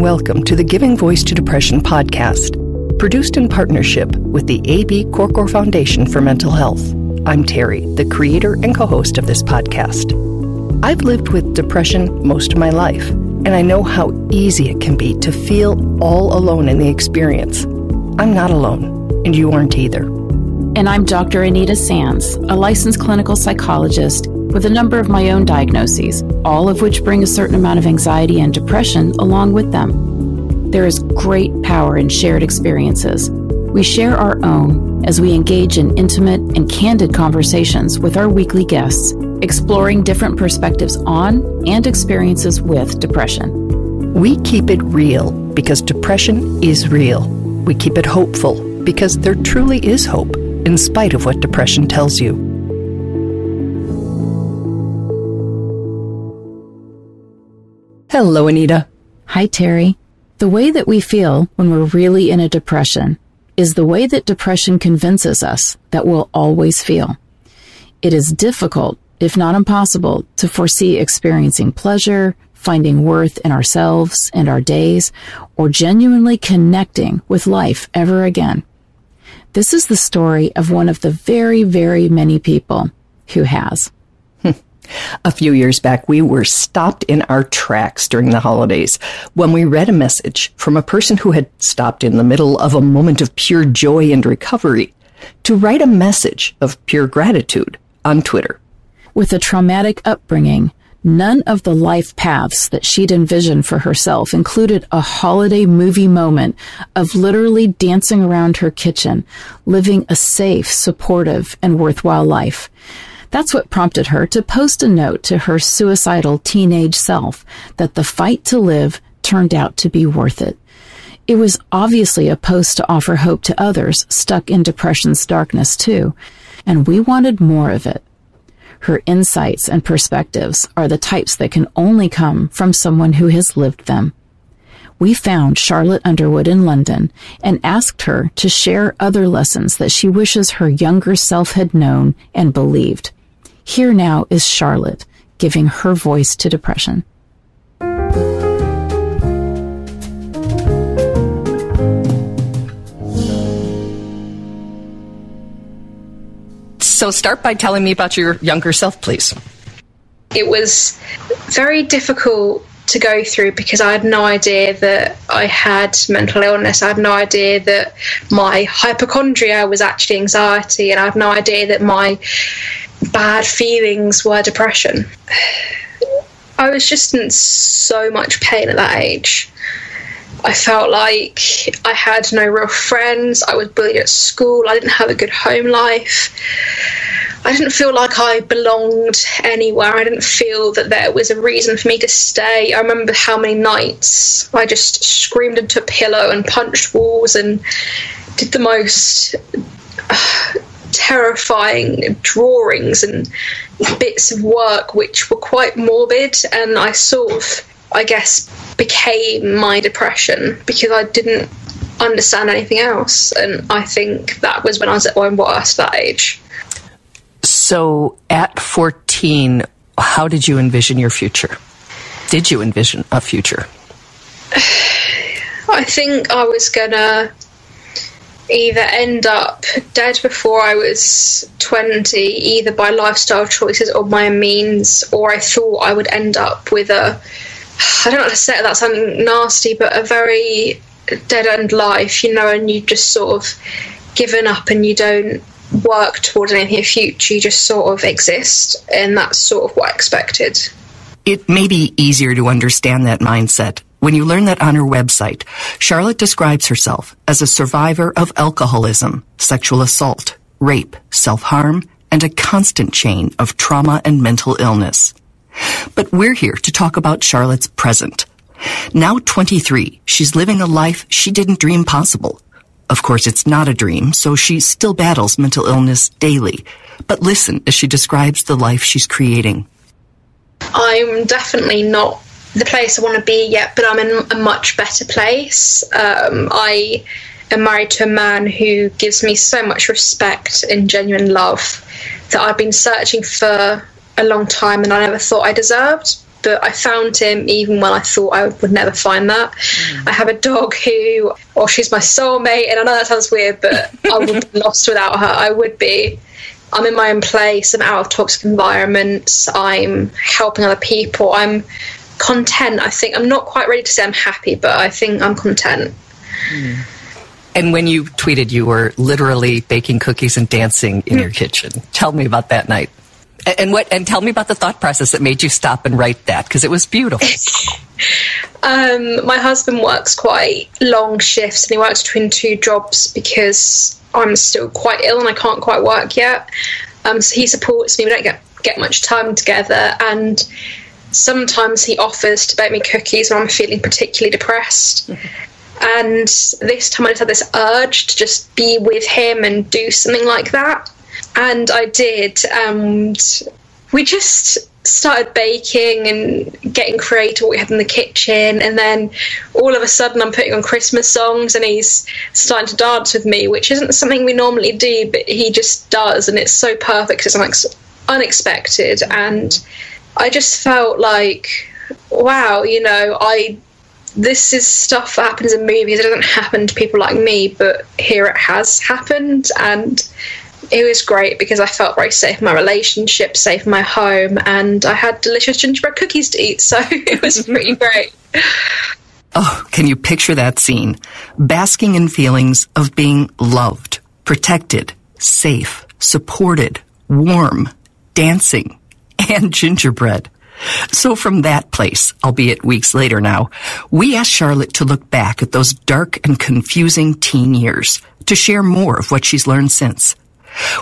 welcome to the Giving Voice to Depression podcast, produced in partnership with the A.B. Korkor Foundation for Mental Health. I'm Terry, the creator and co-host of this podcast. I've lived with depression most of my life, and I know how easy it can be to feel all alone in the experience. I'm not alone, and you aren't either. And I'm Dr. Anita Sands, a licensed clinical psychologist with a number of my own diagnoses, all of which bring a certain amount of anxiety and depression along with them. There is great power in shared experiences. We share our own as we engage in intimate and candid conversations with our weekly guests, exploring different perspectives on and experiences with depression. We keep it real because depression is real. We keep it hopeful because there truly is hope, in spite of what depression tells you. Hello, Anita. Hi, Terry. The way that we feel when we're really in a depression is the way that depression convinces us that we'll always feel. It is difficult, if not impossible, to foresee experiencing pleasure, finding worth in ourselves and our days, or genuinely connecting with life ever again. This is the story of one of the very, very many people who has. A few years back, we were stopped in our tracks during the holidays when we read a message from a person who had stopped in the middle of a moment of pure joy and recovery to write a message of pure gratitude on Twitter. With a traumatic upbringing, none of the life paths that she'd envisioned for herself included a holiday movie moment of literally dancing around her kitchen, living a safe, supportive, and worthwhile life. That's what prompted her to post a note to her suicidal teenage self that the fight to live turned out to be worth it. It was obviously a post to offer hope to others stuck in depression's darkness too, and we wanted more of it. Her insights and perspectives are the types that can only come from someone who has lived them. We found Charlotte Underwood in London and asked her to share other lessons that she wishes her younger self had known and believed. Here now is Charlotte giving her voice to depression. So start by telling me about your younger self, please. It was very difficult to go through because I had no idea that I had mental illness. I had no idea that my hypochondria was actually anxiety, and I had no idea that my bad feelings were depression. I was just in so much pain at that age. I felt like I had no real friends. I was bullied at school. I didn't have a good home life. I didn't feel like I belonged anywhere. I didn't feel that there was a reason for me to stay. I remember how many nights I just screamed into a pillow and punched walls and did the most terrifying drawings and bits of work which were quite morbid, and I sort of, I guess, became my depression because I didn't understand anything else, and I think that was when I was at my worst that age. So at 14, how did you envision your future? Did you envision a future? I think I was gonna either end up dead before I was 20, either by lifestyle choices or my means, or I thought I would end up with I don't know how to say it, that's something nasty, but a very dead-end life, and you just sort of given up and you don't work towards anything in the future, you just sort of exist, and that's sort of what I expected. It may be easier to understand that mindset when you learn that on her website, Charlotte describes herself as a survivor of alcoholism, sexual assault, rape, self-harm, and a constant chain of trauma and mental illness. But we're here to talk about Charlotte's present. Now 23, she's living a life she didn't dream possible. Of course, it's not a dream, so she still battles mental illness daily. But listen as she describes the life she's creating. I'm definitely not the place I want to be yet, but I'm in a much better place. I am married to a man who gives me so much respect and genuine love that I've been searching for a long time and I never thought I deserved. but I found him even when I thought I would never find that. I have a dog who, well, she's my soulmate, and I know that sounds weird, but I would be lost without her. I would be. I'm in my own place. I'm out of toxic environments. I'm helping other people. I'm content. I think I'm not quite ready to say I'm happy, but I think I'm content. And when you tweeted, you were literally baking cookies and dancing in your kitchen. Tell me about that night. And tell me about the thought process that made you stop and write that, because it was beautiful. My husband works quite long shifts, and he works between 2 jobs because I'm still quite ill and I can't quite work yet. So he supports me. We don't get much time together, and sometimes he offers to bake me cookies when I'm feeling particularly depressed. And this time I just had this urge to just be with him and do something like that. And I did, and we just started baking and getting creative what we had in the kitchen, and then all of a sudden I'm putting on Christmas songs and he's starting to dance with me, which isn't something we normally do, but he just does, and it's so perfect because it's unexpected. And I just felt like, wow, this is stuff that happens in movies. It doesn't happen to people like me, but here it has happened. And it was great because I felt very safe in my relationship, safe in my home, and I had delicious gingerbread cookies to eat, so it was pretty great. Oh, can you picture that scene? Basking in feelings of being loved, protected, safe, supported, warm, dancing, and gingerbread. So from that place, albeit weeks later now, we asked Charlotte to look back at those dark and confusing teen years to share more of what she's learned since.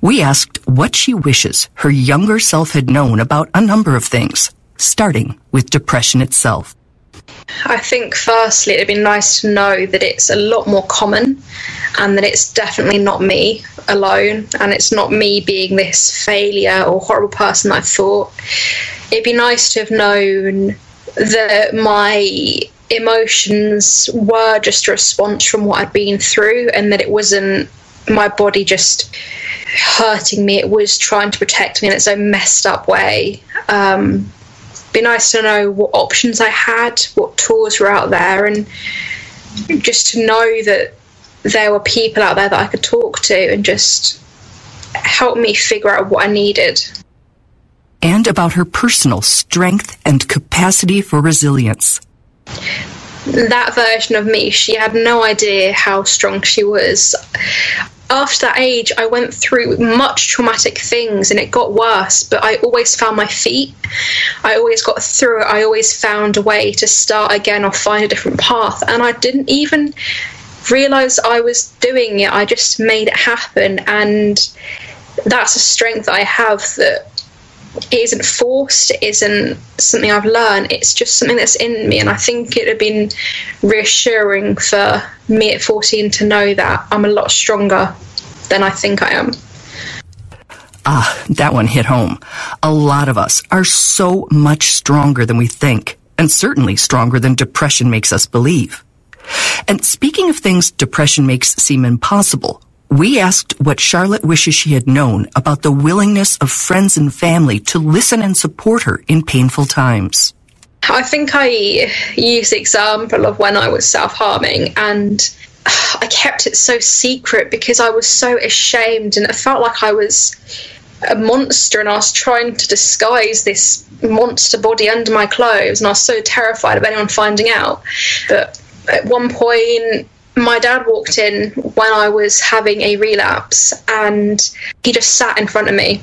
We asked what she wishes her younger self had known about a number of things, starting with depression itself. I think firstly it'd be nice to know that it's a lot more common, and that it's definitely not me alone, and it's not me being this failure or horrible person I thought. It'd be nice to have known that my emotions were just a response from what I'd been through, and that it wasn't my body just hurting me, it was trying to protect me in its own messed up way. Be nice to know what options I had, what tools were out there, and just to know that there were people out there that I could talk to and just help me figure out what I needed. And about her personal strength and capacity for resilience. That version of me, she had no idea how strong she was. After that age, I went through much traumatic things and it got worse, but I always found my feet. I always got through it. I always found a way to start again or find a different path. And I didn't even realise I was doing it. I just made it happen. And that's a strength I have, that it isn't forced, it isn't something I've learned, it's just something that's in me. And I think it had been reassuring for me at 14 to know that I'm a lot stronger than I think I am. Ah, that one hit home. A lot of us are so much stronger than we think, and certainly stronger than depression makes us believe. And speaking of things depression makes seem impossible, we asked what Charlotte wishes she had known about the willingness of friends and family to listen and support her in painful times. I think I used the example of when I was self-harming, and I kept it so secret because I was so ashamed, and it felt like I was a monster and I was trying to disguise this monster body under my clothes, and I was so terrified of anyone finding out. But at one point, my dad walked in when I was having a relapse, and he just sat in front of me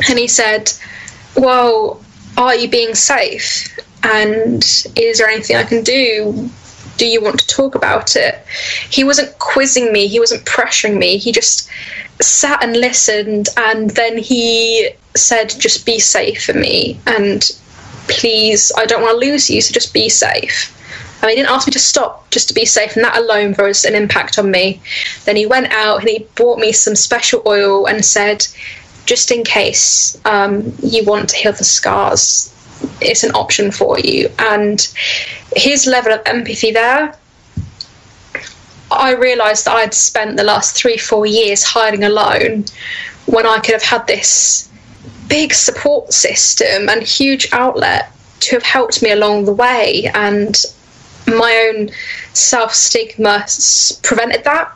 and he said, "Well, are you being safe? And is there anything I can do? Do you want to talk about it?" He wasn't quizzing me, he wasn't pressuring me, he just sat and listened, and then he said, "Just be safe for me, and please, I don't want to lose you, so just be safe." I mean, he didn't ask me to stop, just to be safe, and that alone was an impact on me. Then he went out and he bought me some special oil and said, "Just in case you want to heal the scars, it's an option for you." And his level of empathy there, I realised that I'd spent the last 3-4 years hiding alone when I could have had this big support system and huge outlet to have helped me along the way, and my own self-stigma prevented that.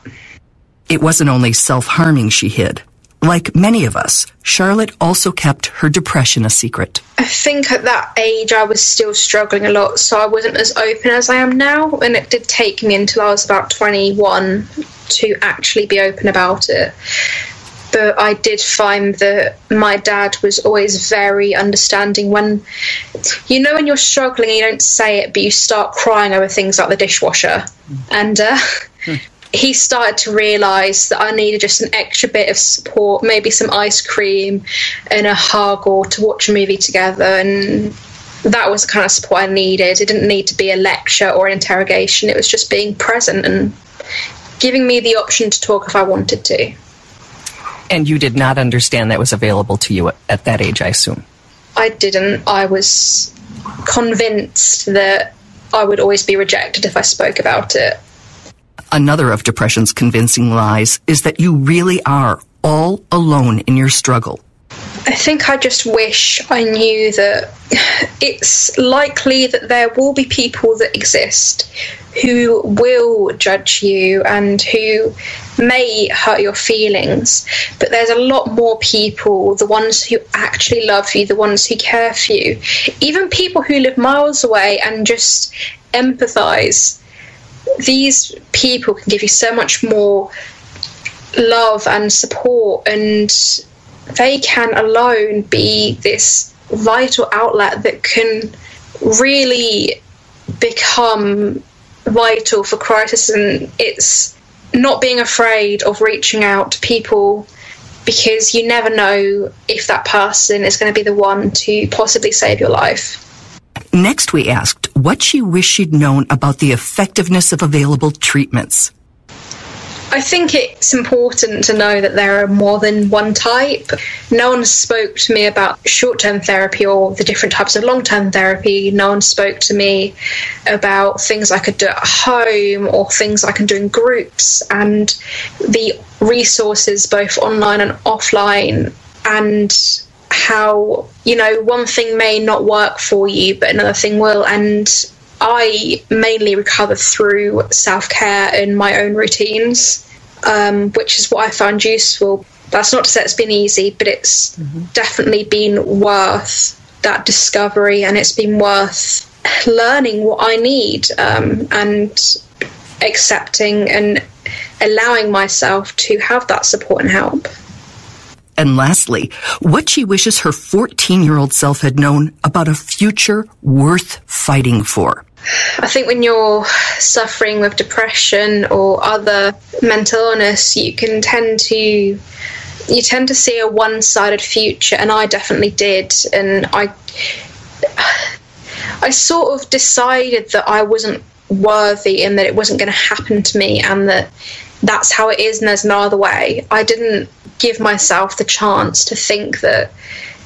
It wasn't only self-harming she hid. Like many of us, Charlotte also kept her depression a secret. I think at that age I was still struggling a lot, so I wasn't as open as I am now, and it did take me until I was about 21 to actually be open about it. But I did find that my dad was always very understanding. When you're struggling and you don't say it, but you start crying over things like the dishwasher. And he started to realise that I needed just an extra bit of support, maybe some ice cream and a hug, or to watch a movie together. And that was the kind of support I needed. It didn't need to be a lecture or an interrogation. It was just being present and giving me the option to talk if I wanted to. And you did not understand that was available to you at that age, I assume? I didn't. I was convinced that I would always be rejected if I spoke about it. Another of depression's convincing lies is that you really are all alone in your struggle. I think I just wish I knew that it's likely that there will be people that exist who will judge you and who may hurt your feelings, but there's a lot more people, the ones who actually love you, the ones who care for you, even people who live miles away and just empathise. These people can give you so much more love and support, and they can alone be this vital outlet that can really become vital for crisis. And it's not being afraid of reaching out to people, because you never know if that person is going to be the one to possibly save your life. Next, we asked what she wished she'd known about the effectiveness of available treatments. I think it's important to know that there are more than one type. No one spoke to me about short-term therapy or the different types of long-term therapy. No one spoke to me about things I could do at home or things I can do in groups, and the resources both online and offline, and how, one thing may not work for you, but another thing will. And I mainly recovered through self-care and my own routines, which is what I found useful. That's not to say it's been easy, but it's definitely been worth that discovery, and it's been worth learning what I need, and accepting and allowing myself to have that support and help. And lastly, what she wishes her 14-year-old self had known about a future worth fighting for. I think when you're suffering with depression or other mental illness, you tend to see a one-sided future, and I definitely did. And I sort of decided that I wasn't worthy and that it wasn't going to happen to me, and that's how it is and there's no other way. I didn't give myself the chance to think that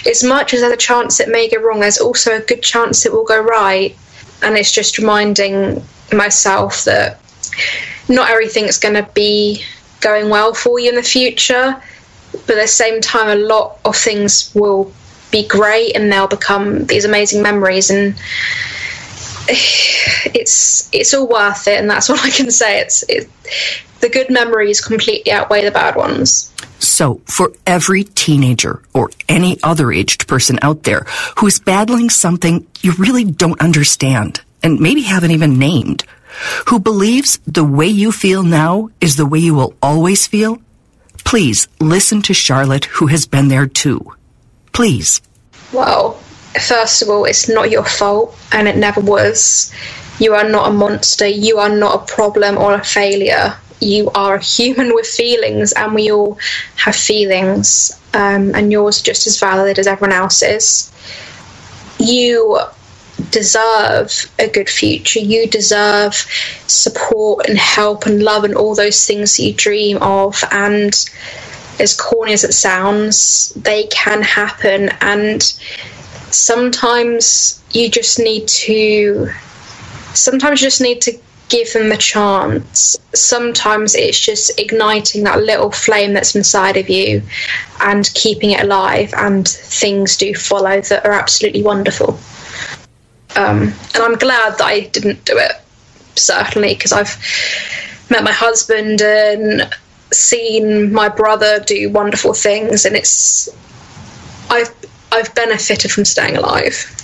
as much as there's a chance it may go wrong, there's also a good chance it will go right. And it's just reminding myself that not everything's going to be going well for you in the future, but at the same time, a lot of things will be great and they'll become these amazing memories, and it's all worth it. And that's what I can say. The good memories completely outweigh the bad ones. So, for every teenager or any other aged person out there who's battling something you really don't understand and maybe haven't even named, who believes the way you feel now is the way you will always feel, please listen to Charlotte, who has been there too. Please. Well, first of all, it's not your fault, and it never was. You are not a monster. You are not a problem or a failure. You are a human with feelings, and we all have feelings, and yours are just as valid as everyone else's. You deserve a good future. You deserve support and help and love and all those things that you dream of. And as corny as it sounds, they can happen. And sometimes you just need to give them a chance. Sometimes it's just igniting that little flame that's inside of you and keeping it alive, and things do follow that are absolutely wonderful. And I'm glad that I didn't do it, certainly, because I've met my husband and seen my brother do wonderful things, and I've benefited from staying alive.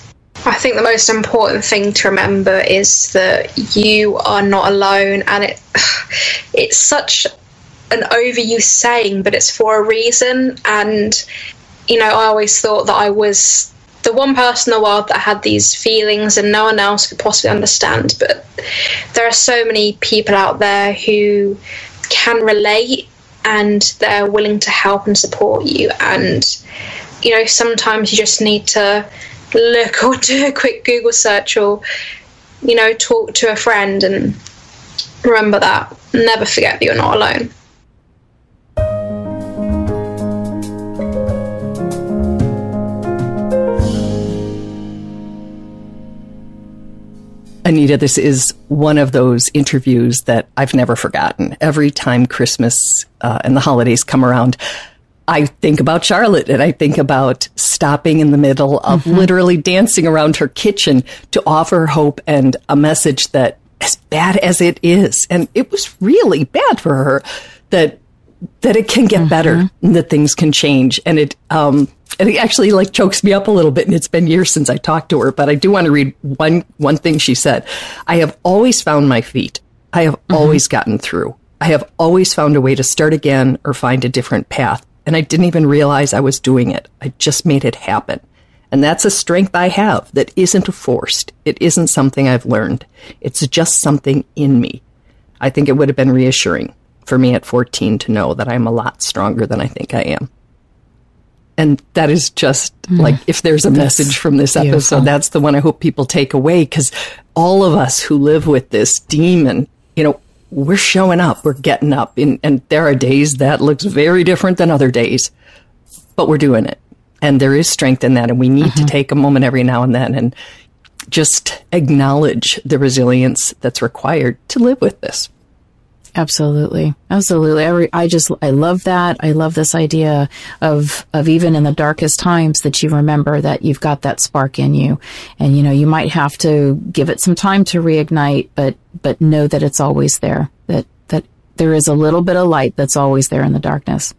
I think the most important thing to remember is that you are not alone, and it's such an overused saying, but it's for a reason. And I always thought that I was the one person in the world that had these feelings and no one else could possibly understand, but there are so many people out there who can relate, and they're willing to help and support you. And sometimes you just need to look or do a quick Google search, or talk to a friend, and remember that. Never forget that you're not alone. Anita, this is one of those interviews that I've never forgotten. Every time Christmas and the holidays come around, I think about Charlotte, and I think about stopping in the middle of literally dancing around her kitchen to offer hope and a message that, as bad as it is, and it was really bad for her, that it can get better, and that things can change. And it actually chokes me up a little bit, and it's been years since I talked to her, but I do want to read one thing she said. I have always found my feet. I have always gotten through. I have always found a way to start again or find a different path. And I didn't even realize I was doing it. I just made it happen. And that's a strength I have that isn't forced. It isn't something I've learned. It's just something in me. I think it would have been reassuring for me at 14 to know that I'm a lot stronger than I think I am. And that is just if there's a message from this episode, that's the one I hope people take away, because all of us who live with this demon, we're showing up, we're getting up, and there are days that looks very different than other days, but we're doing it. And there is strength in that, and we need to take a moment every now and then and just acknowledge the resilience that's required to live with this. Absolutely. Absolutely. I love that. I love this idea of even in the darkest times that you remember that you've got that spark in you, and, you might have to give it some time to reignite, but know that it's always there, that there is a little bit of light that's always there in the darkness.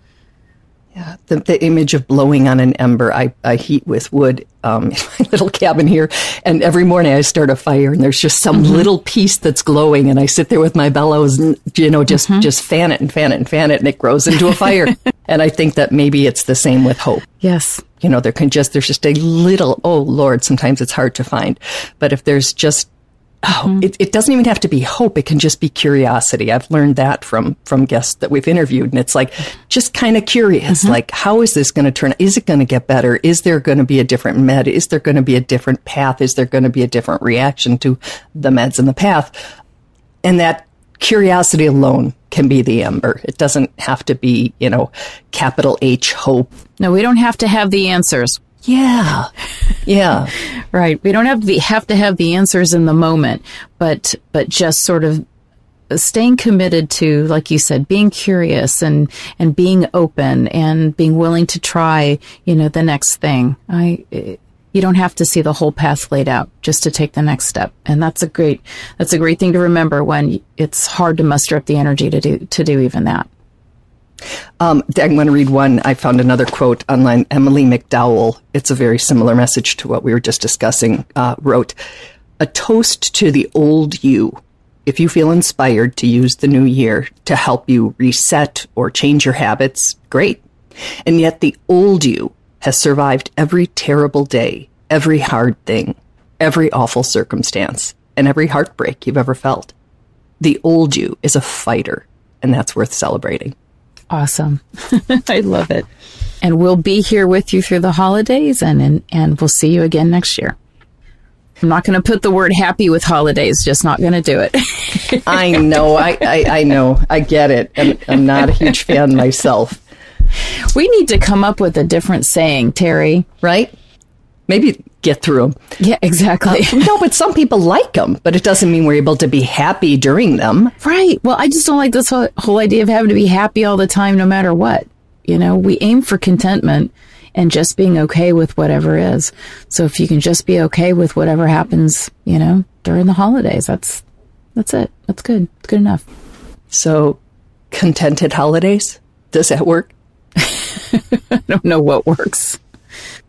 Yeah, the image of blowing on an ember. I heat with wood in my little cabin here, and every morning I start a fire, and there's just some little piece that's glowing, and I sit there with my bellows and, just fan it and fan it and fan it, and it grows into a fire. And I think that maybe it's the same with hope. Yes. There's just a little, oh Lord, sometimes it's hard to find. But if there's just, it doesn't even have to be hope. It can just be curiosity. I've learned that from guests that we've interviewed. And it's just kind of curious, how is this going to turn? Is it going to get better? Is there going to be a different med? Is there going to be a different path? Is there going to be a different reaction to the meds and the path? And that curiosity alone can be the ember. It doesn't have to be, capital H hope. No, we don't have to have the answers. Yeah. Right. We don't have to have the answers in the moment, but just sort of staying committed to, like you said, being curious and being open and being willing to try, the next thing. You don't have to see the whole path laid out just to take the next step. And that's a great thing to remember when it's hard to muster up the energy to do even that. I'm going to read one. I found another quote online. Emily McDowell, it's a very similar message to what we were just discussing, wrote, "A toast to the old you. If you feel inspired to use the new year to help you reset or change your habits, great. And yet the old you has survived every terrible day, every hard thing, every awful circumstance, and every heartbreak you've ever felt. The old you is a fighter, and that's worth celebrating." Awesome. I love it. And we'll be here with you through the holidays, and we'll see you again next year. I'm not going to put the word happy with holidays, just not going to do it. I know. I know. I get it. And I'm not a huge fan myself. We need to come up with a different saying, Terry. Right? Maybe get through them. Yeah, exactly. No, but some people like them, but it doesn't mean we're able to be happy during them. Right. Well, I just don't like this whole idea of having to be happy all the time, no matter what. We aim for contentment and just being okay with whatever is. So if you can just be okay with whatever happens, during the holidays, that's it. That's good. It's good enough. So contented holidays, does that work? I don't know what works.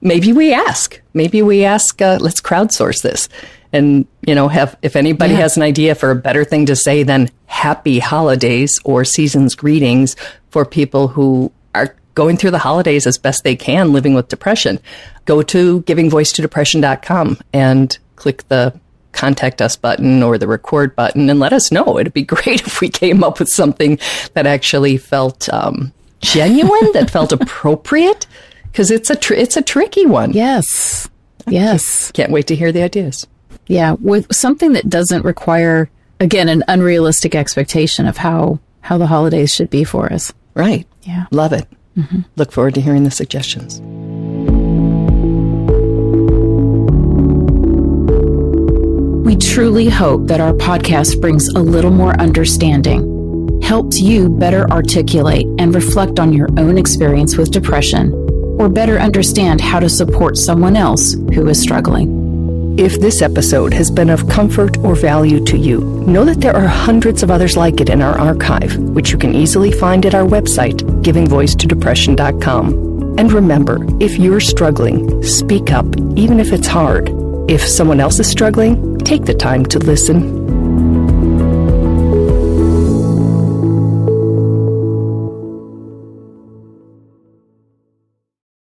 Maybe we ask, let's crowdsource this and, if anybody has an idea for a better thing to say than happy holidays or season's greetings for people who are going through the holidays as best they can, living with depression, go to givingvoicetodepression.com and click the contact us button or the record button and let us know. It'd be great if we came up with something that actually felt genuine, that felt appropriate. Because it's a tricky one. Yes. Can't wait to hear the ideas. Yeah, with something that doesn't require, again, an unrealistic expectation of how the holidays should be for us. Right. Yeah. Love it. Mm-hmm. Look forward to hearing the suggestions. We truly hope that our podcast brings a little more understanding, helps you better articulate and reflect on your own experience with depression, or better understand how to support someone else who is struggling. If this episode has been of comfort or value to you, know that there are hundreds of others like it in our archive, which you can easily find at our website, givingvoicetodepression.com. And remember, if you're struggling, speak up, even if it's hard. If someone else is struggling, take the time to listen